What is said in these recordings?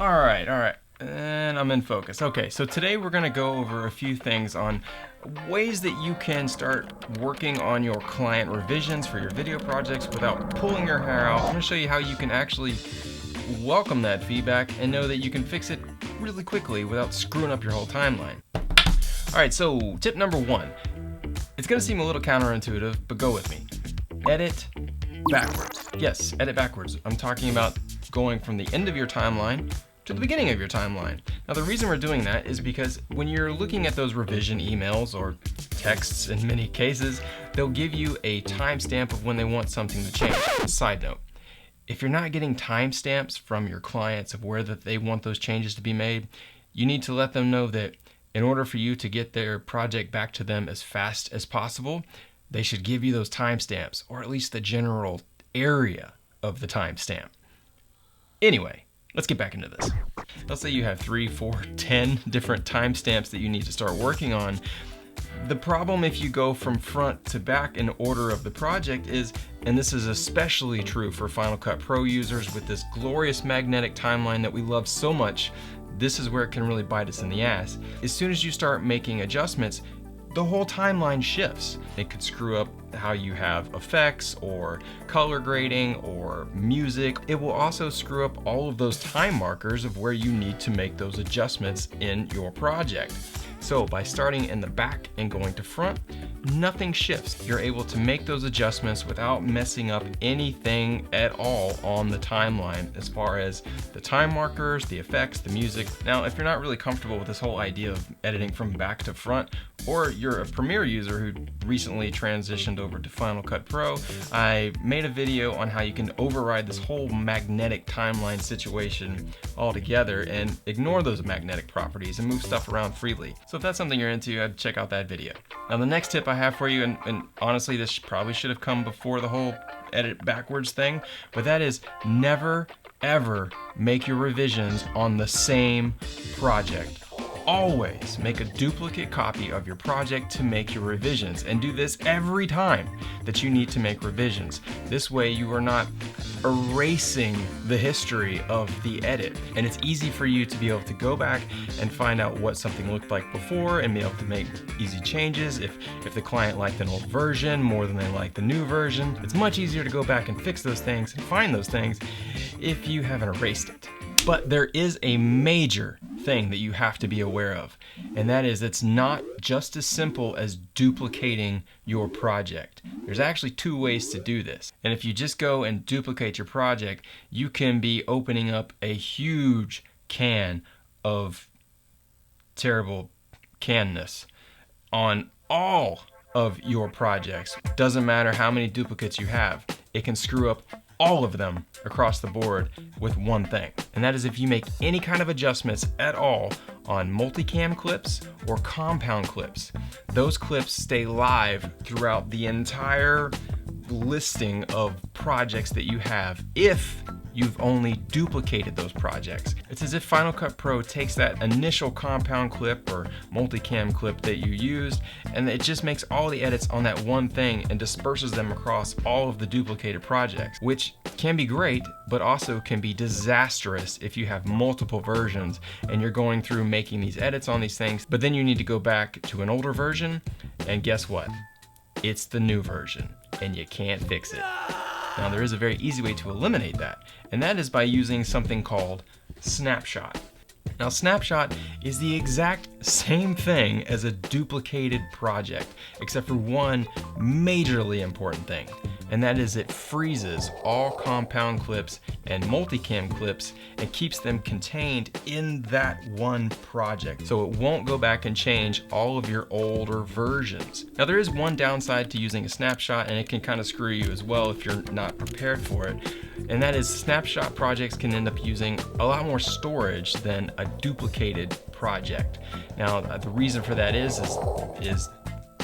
All right. And I'm in focus. Okay, so today we're gonna go over a few things on ways that you can start working on your client revisions for your video projects without pulling your hair out. I'm gonna show you how you can actually welcome that feedback and know that you can fix it really quickly without screwing up your whole timeline. All right, so tip number one. It's gonna seem a little counterintuitive, but go with me. Edit backwards. Yes, edit backwards. I'm talking about going from the end of your timeline to the beginning of your timeline. Now the reason we're doing that is because when you're looking at those revision emails or texts in many cases, they'll give you a timestamp of when they want something to change. Side note, if you're not getting timestamps from your clients of where that they want those changes to be made, you need to let them know that in order for you to get their project back to them as fast as possible, they should give you those timestamps, or at least the general area of the timestamp. Anyway, let's get back into this. Let's say you have 3, 4, 10 different timestamps that you need to start working on. The problem if you go from front to back in order of the project is, and this is especially true for Final Cut Pro users with this glorious magnetic timeline that we love so much, this is where it can really bite us in the ass. As soon as you start making adjustments, the whole timeline shifts. It could screw up how you have effects or color grading or music. It will also screw up all of those time markers of where you need to make those adjustments in your project. So by starting in the back and going to front, nothing shifts. You're able to make those adjustments without messing up anything at all on the timeline as far as the time markers, the effects, the music. Now, if you're not really comfortable with this whole idea of editing from back to front, or you're a Premiere user who recently transitioned over to Final Cut Pro, I made a video on how you can override this whole magnetic timeline situation altogether and ignore those magnetic properties and move stuff around freely. So if that's something you're into, I'd check out that video. Now the next tip I have for you, and honestly this probably should have come before the whole edit backwards thing, but that is never ever make your revisions on the same project. Always make a duplicate copy of your project to make your revisions, and do this every time that you need to make revisions. This way you are not erasing the history of the edit, and it's easy for you to be able to go back and find out what something looked like before and be able to make easy changes. If the client liked an old version more than they like the new version, it's much easier to go back and fix those things and find those things if you haven't erased it. But there is a major thing that you have to be aware of, and that is it's not just as simple as duplicating your project. There's actually 2 ways to do this. And if you just go and duplicate your project, you can be opening up a huge can of terrible canness on all of your projects. Doesn't matter how many duplicates you have, it can screw up all of them across the board with one thing. And that is if you make any kind of adjustments at all on multicam clips or compound clips. Those clips stay live throughout the entire listing of projects that you have if you've only duplicated those projects. It's as if Final Cut Pro takes that initial compound clip or multicam clip that you used, and it just makes all the edits on that one thing and disperses them across all of the duplicated projects, which can be great, but also can be disastrous if you have multiple versions and you're going through making these edits on these things, but then you need to go back to an older version, and guess what? It's the new version, and you can't fix it. Now there is a very easy way to eliminate that, and that is by using something called Snapshot. Now Snapshot is the exact same thing as a duplicated project, except for one majorly important thing, and that is it freezes all compound clips and multicam clips and keeps them contained in that one project. So it won't go back and change all of your older versions. Now there is one downside to using a snapshot, and it can kind of screw you as well if you're not prepared for it. And that is snapshot projects can end up using a lot more storage than a duplicated project. Now the reason for that is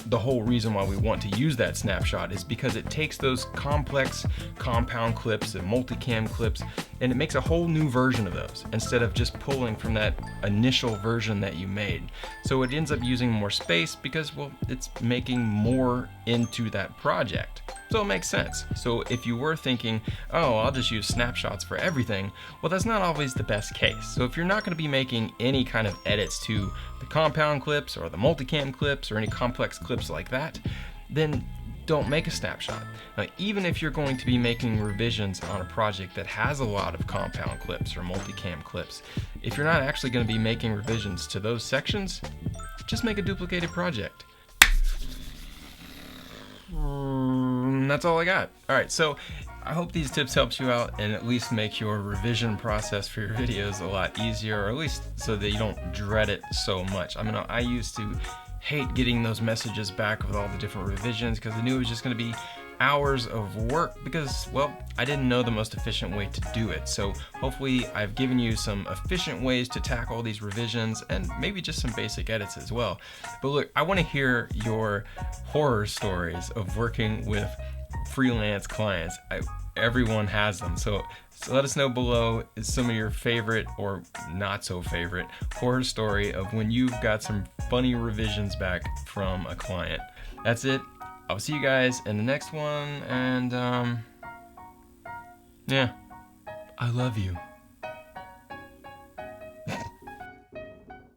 the whole reason why we want to use that snapshot is because it takes those complex compound clips and multicam clips and it makes a whole new version of those instead of just pulling from that initial version that you made. So it ends up using more space because, well, it's making more into that project. So it makes sense. So if you were thinking, oh, I'll just use snapshots for everything, well, that's not always the best case. So if you're not going to be making any kind of edits to the compound clips or the multicam clips or any complex clips like that, then don't make a snapshot. Now, even if you're going to be making revisions on a project that has a lot of compound clips or multicam clips, if you're not actually going to be making revisions to those sections, just make a duplicated project. That's all I got. All right, so I hope these tips helped you out and at least make your revision process for your videos a lot easier, or at least so that you don't dread it so much. I mean, I used to hate getting those messages back with all the different revisions because I knew it was just going to be hours of work because, well, I didn't know the most efficient way to do it. So hopefully I've given you some efficient ways to tackle these revisions and maybe just some basic edits as well. But look, I want to hear your horror stories of working with freelance clients. Everyone has them. So let us know below some of your favorite or not so favorite horror story of when you've got some funny revisions back from a client. That's it. I'll see you guys in the next one, and yeah, I love you.